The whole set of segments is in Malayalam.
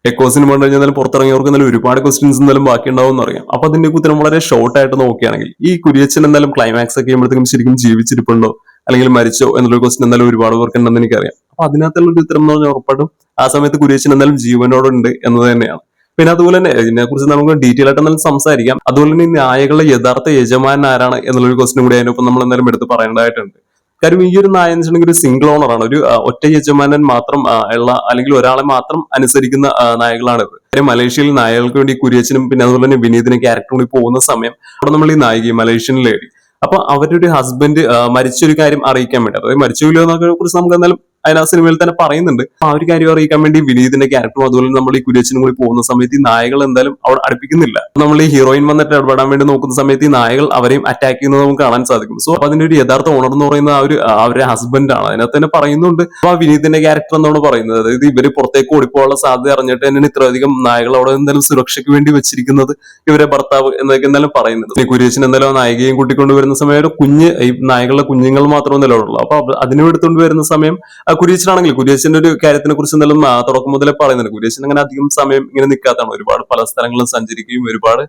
എക്കോ സിനിമ കണ്ടു കഴിഞ്ഞാൽ പുറത്തിറങ്ങിയവർക്ക് എന്നാലും ഒരുപാട് ക്വസ്റ്റ്യൻസ് എന്തായാലും ബാക്കി ഉണ്ടാവും അറിയാം. അപ്പൊ അതിന്റെ ഉത്തരം വളരെ ഷോർട്ട് ആയിട്ട് നോക്കുകയാണെങ്കിൽ ഈ കുര്യച്ചൻ എന്തായാലും ക്ലൈമാക്സ് ഒക്കെ ചെയ്യുമ്പോഴത്തേക്കും ശരിക്കും ജീവിച്ചിരിപ്പുണ്ടോ അല്ലെങ്കിൽ മരിച്ചോ എന്നുള്ള ക്വസ്റ്റ്യൻ എന്തായാലും ഒരുപാട് പേർക്ക് ഉണ്ടെന്ന് എനിക്കറിയാം. അപ്പൊ അതിനകത്തുള്ള ഒരു ഉത്തരം എന്ന് പറഞ്ഞാൽ ഉറപ്പായിട്ടും ആ സമയത്ത് കുര്യച്ചൻ എന്തായാലും ജീവനോടുണ്ട് എന്നത് തന്നെയാണ്. പിന്നെ അതുപോലെ തന്നെ ഇതിനെക്കുറിച്ച് നമുക്ക് ഡീറ്റെയിൽ ആയിട്ട് എന്തായാലും സംസാരിക്കാം. അതുപോലെ തന്നെ ഈ നായകളുടെ യഥാർത്ഥ യജമാനൻ ആരാണ് എന്നുള്ളൊരു ക്വസ്റ്റ്യൻ കൂടി അതിനൊപ്പം നമ്മൾ എന്തായാലും എടുത്ത് പറയേണ്ടതായിട്ടുണ്ട്. കാര്യം ഈ ഒരു നായ എന്ന് വെച്ചിട്ടുണ്ടെങ്കിൽ ഒരു സിംഗിൾ ഓണർ ആണ്, ഒരു ഒറ്റ യജമാനൻ മാത്രം ഉള്ള അല്ലെങ്കിൽ ഒരാളെ മാത്രം അനുസരിക്കുന്ന നായകളാണിത്. കാര്യം മലേഷ്യയിൽ നായകൾക്ക് വേണ്ടി കുര്യച്ചനും പിന്നെ അതുപോലെ തന്നെ വിനീതിന്റെ ക്യാരക്ടർ കൂടി പോകുന്ന സമയം അവിടെ നമ്മൾ ഈ നായിക മലേഷ്യൻ ലേഡി അപ്പൊ അവരുടെ ഒരു ഹസ്ബൻഡ് മരിച്ചൊരു കാര്യം അറിയിക്കാൻ വേണ്ടി, അതായത് മരിച്ചില്ലോ എന്നൊക്കെ കുറിച്ച് നമുക്ക് എന്തായാലും അതിന് ആ സിനിമയിൽ തന്നെ പറയുന്നുണ്ട്. ആ ഒരു കാര്യം അറിയിക്കാൻ വേണ്ടി വിനീതിന്റെ ക്യാരക്ടറും അതുപോലെ നമ്മൾ ഈ കുര്യച്ചനും കൂടി പോകുന്ന സമയത്ത് ഈ നായകൾ എന്തായാലും അവിടെ അടുപ്പിക്കുന്നില്ല. നമ്മൾ ഈ ഹീറോയിൻ വന്നിട്ട് ഇടപെടാൻ വേണ്ടി നോക്കുന്ന സമയത്ത് ഈ നായകൾ അവരെയും അറ്റാക്ക് ചെയ്യുന്നത് നമുക്ക് കാണാൻ സാധിക്കും. സോ അതിന്റെ ഒരു യഥാർത്ഥ ഓണർ എന്ന് പറയുന്ന ആ ഒരു അവരുടെ ഹസ്ബൻഡ് ആണ്. അതിനകത്ത് തന്നെ പറയുന്നുണ്ട്. അപ്പൊ ആ വിനീതിന്റെ ക്യാരക്ടർ എന്നാണ് പറയുന്നത്, അതായത് ഇവര് പുറത്തേക്ക് ഓടിപ്പോകാനുള്ള സാധ്യത അറിഞ്ഞിട്ട് തന്നെയാണ് ഇത്രയധികം നായകൾ അവിടെ എന്തായാലും സുരക്ഷയ്ക്ക് വേണ്ടി വെച്ചിരിക്കുന്നത് ഇവരെ ഭർത്താവ് എന്നൊക്കെ എന്തായാലും പറയുന്നുണ്ട്. കുര്യച്ചൻ എന്തായാലും നായികയും കൂട്ടിക്കൊണ്ട് വരുന്ന സമയം ഒരു കുഞ്ഞ് ഈ നായകളുടെ കുഞ്ഞുങ്ങൾ മാത്രമേ നിലവിലുള്ളൂ. അപ്പൊ അതിനെ എടുത്തുകൊണ്ട് വരുന്ന സമയം കുര്യച്ചനാണെങ്കിൽ കുര്യച്ചന്റെ ഒരു കാര്യത്തിനെ കുറിച്ച് എന്തായാലും തുടക്കം മുതലേ പറയുന്നുണ്ട്. കുര്യച്ചൻ അങ്ങനെ അധികം സമയം ഇങ്ങനെ നിൽക്കാത്തതാണ്, ഒരുപാട് പല സ്ഥലങ്ങളും സഞ്ചരിക്കുകയും ഒരുപാട്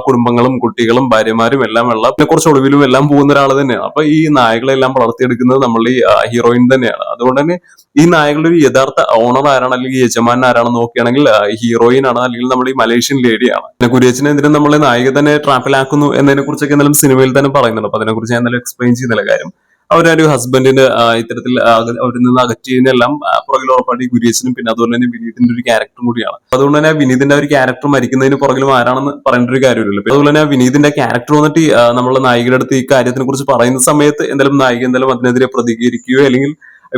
കുടുംബങ്ങളും കുട്ടികളും ഭാര്യമാരും എല്ലാം ഉള്ള പിന്നെ കുറച്ച് ഒളിവിലും എല്ലാം പോകുന്ന ഒരാൾ തന്നെയാണ്. അപ്പൊ ഈ നായകളെല്ലാം വളർത്തിയെടുക്കുന്നത് നമ്മൾ ഈ ഹീറോയിൻ തന്നെയാണ്. അതുകൊണ്ട് തന്നെ ഈ നായകളുടെ ഒരു യഥാർത്ഥ ഓണർ ആരാണ് അല്ലെങ്കിൽ യജമാൻ ആരാണെന്ന് നോക്കുകയാണെങ്കിൽ ഹീറോയിൻ ആണ്, അല്ലെങ്കിൽ നമ്മൾ ഈ മലേഷ്യൻ ലേഡിയാണ്. പിന്നെ കുര്യച്ചനെതിരെ നമ്മളെ നായിക തന്നെ ട്രാപ്പിലാക്കുന്നു എന്നതിനെ കുറിച്ചൊക്കെ എന്തായാലും സിനിമയിൽ തന്നെ പറയുന്നുണ്ട്. അപ്പൊ അതിനെക്കുറിച്ച് ഞാൻ എന്തായാലും എക്സ്പ്ലെയിൻ ചെയ്യുന്നില്ല. കാര്യം അവരൊരു ഹസ്ബൻഡിന് ഇത്തരത്തിൽ അവരിൽ നിന്ന് അകറ്റിയതിനെല്ലാം പുറകിൽ ഉറപ്പായിട്ട് ഈ കുര്യച്ചനും പിന്നെ അതുപോലെ തന്നെ വിനീതിന്റെ ഒരു ക്യാരക്ടറും കൂടിയാണ്. അതുകൊണ്ട് തന്നെ വിനീതിന്റെ ഒരു ക്യാരക്ടർ മരിക്കുന്നതിന് പുറകിലും ആരാണെന്ന് പറയേണ്ട ഒരു കാര്യമില്ലല്ലോ. അതുപോലെ തന്നെ വിനീതിന്റെ ക്യാരക്ടർ വന്നിട്ട് നമ്മളെ നായികയുടെ അടുത്ത് ഈ കാര്യത്തിനെ കുറിച്ച് പറയുന്ന സമയത്ത് എന്തായാലും നായിക എന്തായാലും അതിനെതിരെ പ്രതികരിക്കുകയോ അല്ലെങ്കിൽ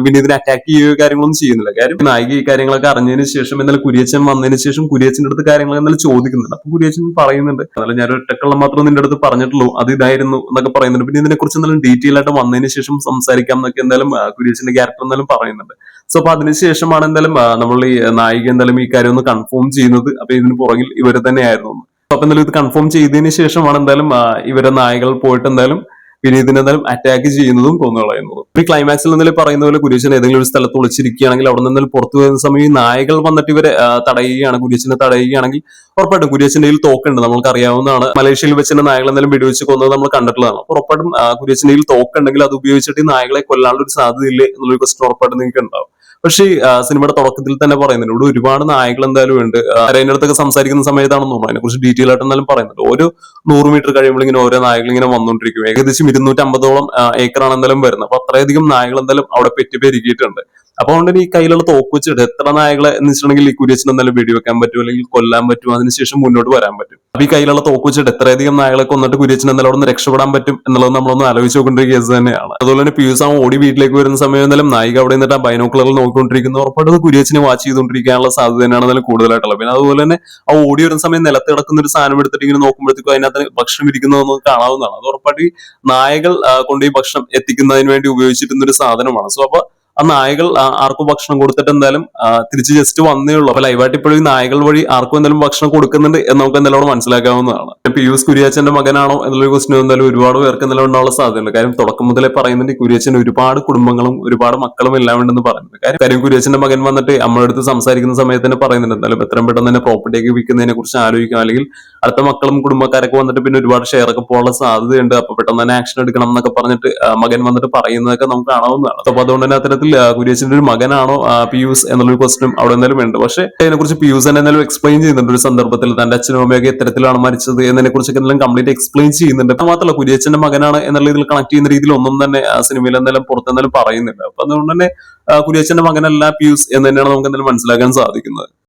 വിനീതിനെ അറ്റാക്ക് ചെയ്യുകയോ കാര്യങ്ങളൊന്നും ചെയ്യുന്നില്ല. കാര്യം നായിക ഈ കാര്യങ്ങളൊക്കെ അറിഞ്ഞതിന് ശേഷം എന്നാലും കുര്യച്ചൻ വന്നതിന് ശേഷം കുര്യച്ചന്റെ അടുത്ത് കാര്യങ്ങൾ എന്നാലും ചോദിക്കുന്നുണ്ട്. അപ്പൊ കുര്യച്ചൻ പറയുന്നുണ്ട്, എന്നാലും ഞാൻ ഒറ്റക്കുള്ള മാത്രം നിന്റെ അടുത്ത് പറഞ്ഞിട്ടുള്ളൂ, അത് ഇതായിരുന്നു എന്നൊക്കെ പറയുന്നുണ്ട്. പിന്നെ ഇതിനെ കുറിച്ച് എന്തായാലും ഡീറ്റെയിൽ ആയിട്ട് വന്നതിന് ശേഷം സംസാരിക്കാം എന്നൊക്കെ എന്തായാലും കുര്യച്ചന്റെ ക്യാരക്ടർ എന്തായാലും പറയുന്നുണ്ട്. സോ അപ്പൊ അതിനുശേഷമാണ് എന്തായാലും നമ്മൾ ഈ നായിക എന്തായാലും ഈ കാര്യം ഒന്ന് കൺഫേം ചെയ്യുന്നത്. അപ്പൊ ഇതിന് പുറകിൽ ഇവര് തന്നെയായിരുന്നു. അപ്പൊ എന്തായാലും ഇത് കൺഫേം ചെയ്തതിന് ശേഷമാണ് എന്തായാലും ഇവരെ നായകൾ പോയിട്ട് എന്തായാലും വിനീതിനെ എന്തായാലും അറ്റാക്ക് ചെയ്യുന്നതും കൊന്നുകളയുന്നതും. ഈ ക്ലൈമാക്സിൽ എന്തായാലും പറയുന്ന പോലെ കുര്യച്ചൻ ഏതെങ്കിലും ഒരു സ്ഥലത്ത് ഒളിച്ചിരിക്കുകയാണെങ്കിൽ അവിടെ നിന്ന് പുറത്തു വരുന്ന സമയം ഈ നായകൾ വന്നിട്ട് ഇവരെ തടയുകയാണ്, കുര്യച്ചനെ തടയുകയാണെങ്കിൽ ഉറപ്പായിട്ടും കുര്യച്ചന്റെ കയ്യിൽ തോക്കുണ്ട്, നമ്മൾക്ക് അറിയാവുന്നതാണ്. മലേഷ്യയിൽ വെച്ചിട്ട് നായകൾ എന്തായാലും വെടിവെച്ച് കൊന്നത് നമ്മൾ കണ്ടിട്ടുള്ളതാണ്. അപ്പൊ ഉറപ്പായിട്ടും കുര്യച്ചന്റെ കയ്യിൽ തോക്കുണ്ടെങ്കിൽ അത് ഉപയോഗിച്ചിട്ട് ഈ നായകളെ കൊല്ലാനുള്ള ഒരു സാധ്യതയില്ലേ എന്നുള്ളൊരു ക്വസ്റ്റൻ ഉറപ്പായിട്ടും നിങ്ങൾക്ക് ഉണ്ടാവും. പക്ഷേ സിനിമയുടെ തുടക്കത്തിൽ തന്നെ പറയുന്നുണ്ട് ഇവിടെ ഒരുപാട് നായകൾ എന്തായാലും ഉണ്ട്. അതിന്റെ അടുത്തൊക്കെ സംസാരിക്കുന്ന സമയത്താണെന്ന് തോന്നുന്നു അതിനെ കുറിച്ച് ഡീറ്റെയിൽ ആയിട്ട് എന്തായാലും പറയുന്നുണ്ട്. ഓരോ 100 മീറ്റർ കഴിയുമ്പോൾ ഇങ്ങനെ ഓരോ നായകൾ ഇങ്ങനെ വന്നുകൊണ്ടിരിക്കും. ഏകദേശം 250ഓളം ഏക്കറാണ് എന്തായാലും വരുന്നത്. അപ്പൊ അത്രയധികം നായകൾ എന്തായാലും അവിടെ പെറ്റുപെരുകിയിട്ടുണ്ട്. അപ്പൊ അതുകൊണ്ട് ഈ കയ്യിലുള്ള തോക്ക് വെച്ചിട്ട് എത്ര നായകളെ എന്ന് വെച്ചിട്ടുണ്ടെങ്കിൽ ഈ കുര്യച്ചൻ എന്തായാലും വെടിവെക്കാൻ പറ്റും അല്ലെങ്കിൽ കൊല്ലാൻ പറ്റും, അതിനുശേഷം മുന്നോട്ട് വരാൻ പറ്റും. അപ്പൊ ഈ കയ്യിലുള്ള തോക്ക് വെച്ചിട്ട് എത്രയധികം നായകളെ കൊന്നിട്ട് കുര്യച്ചൻ എന്തായാലും അവിടെ നിന്ന് രക്ഷപ്പെടാൻ പറ്റും എന്നുള്ളത് നമ്മളൊന്ന് ആലോചിച്ച് നോക്കേണ്ട കേസ് തന്നെയാണ്. അതുപോലെ തന്നെ പിയൂസ് അവൻ ഓടി വീട്ടിലേക്ക് വരുന്ന സമയം എന്തായാലും നായിക അവിടെ നിന്നിട്ട് ആ ബൈനോക്കുലറിൽ നോക്കിക്കൊണ്ടിരിക്കുന്ന ഉറപ്പായിട്ട് കുര്യച്ചനെ വാച്ച് ചെയ്തുകൊണ്ടിരിക്കാനുള്ള സാധ്യത തന്നെയാണ് എന്തായാലും കൂടുതലായിട്ടുള്ളത്. പിന്നെ അതുപോലെ തന്നെ ആ ഓടി വരുന്ന സമയം നിലത്ത് കിടക്കുന്ന ഒരു സാധനം എടുത്തിട്ട് ഇങ്ങനെ നോക്കുമ്പോഴത്തേക്കും അതിനകത്ത് ഭക്ഷണം ഇരിക്കുന്നതെന്ന് കാണാവുന്നതാണ്. അത് ഉറപ്പായിട്ട് ഈ നായകൾ കൊണ്ട് ഈ ഭക്ഷണം എത്തിക്കുന്നതിന് വേണ്ടി ഉപയോഗിച്ചിരുന്ന ഒരു സാധനമാണ്. സോ അപ്പൊ ആ നായകൾ ആർക്കും ഭക്ഷണം കൊടുത്തിട്ട് എന്തായാലും തിരിച്ച് ജസ്റ്റ് വന്നേ ഉള്ളൂ. അപ്പൊ ലൈവായിട്ട് ഇപ്പോഴും ഈ നായകൾ വഴി ആർക്കും എന്തായാലും ഭക്ഷണം കൊടുക്കുന്നുണ്ട് എന്ന് നമുക്ക് എന്തായാലും മനസ്സിലാക്കാവുന്നതാണ്. പിയൂസ് കുര്യച്ചന്റെ മകനാണോ എന്നുള്ള ക്വസ്റ്റ്യൻ എന്തായാലും ഒരുപാട് പേർക്ക് എന്തായാലും ഉണ്ടാവാനുള്ള സാധ്യതയുണ്ട്. കാര്യം തുടക്കം മുതലേ പറയുന്നുണ്ട് കുര്യച്ചൻ ഒരുപാട് കുടുംബങ്ങളും ഒരുപാട് മക്കളും എല്ലാം ഉണ്ടെന്ന് പറയുന്നത്. കാര്യം കുര്യച്ചന്റെ മകൻ വന്നിട്ട് നമ്മുടെ അടുത്ത് സംസാരിക്കുന്ന സമയത്ത് തന്നെ പറയുന്നുണ്ട് എന്തായാലും എത്രയും പെട്ടെന്ന് തന്നെ പ്രോപ്പർട്ടിയൊക്കെ വിൽക്കുന്നതിനെ കുറിച്ച് ആലോചിക്കാം, അല്ലെങ്കിൽ അടുത്ത മക്കളും കുടുംബക്കാരൊക്കെ വന്നിട്ട് പിന്നെ ഒരുപാട് ഷെയർ ഒക്കെ പോകാനുള്ള സാധ്യതയുണ്ട്, അപ്പൊ പെട്ടെന്ന് തന്നെ ആക്ഷൻ എടുക്കണം എന്നൊക്കെ പറഞ്ഞിട്ട് മകൻ വന്നിട്ട് പറയുന്നതൊക്കെ നമുക്ക് കാണാവുന്നതാണ്. അപ്പൊ അതുകൊണ്ട് തന്നെ അത്തരത്തിൽ കുര്യച്ചന്റെ ഒരു മകനാണോ പിയൂസ് എന്നുള്ളൊരു ക്വസ്റ്റ്യൻ അവിടെ എന്തായാലും ഉണ്ട്. പക്ഷെ അതിനെക്കുറിച്ച് പിയൂസ് തന്നെ എന്തായാലും എക്സ്പ്ലെയിൻ ചെയ്യുന്നുണ്ട് ഒരു സന്ദർഭത്തിൽ തന്റെ അച്ഛനും അമ്മയൊക്കെ എത്തരത്തിലാണ് മരിച്ചത് എന്നതിനെ കുറിച്ചൊക്കെ എന്തെങ്കിലും കംപ്ലീറ്റ് എക്സ്പ്ലെയിൻ ചെയ്യുന്നുണ്ട്. മാത്രമല്ല കുര്യച്ചന്റെ മകനാണ് എന്നുള്ള ഇതിൽ കണക്ട് ചെയ്യുന്ന രീതിയിൽ ഒന്നും തന്നെ സിനിമയിൽ എന്തായാലും പുറത്തെന്തായാലും പറയുന്നില്ല. അപ്പൊ അതുകൊണ്ട് തന്നെ കുര്യച്ചന്റെ മകനല്ല പിയൂസ് എന്ന് തന്നെയാണ് നമുക്ക് എന്തായാലും മനസ്സിലാക്കാൻ സാധിക്കുന്നത്.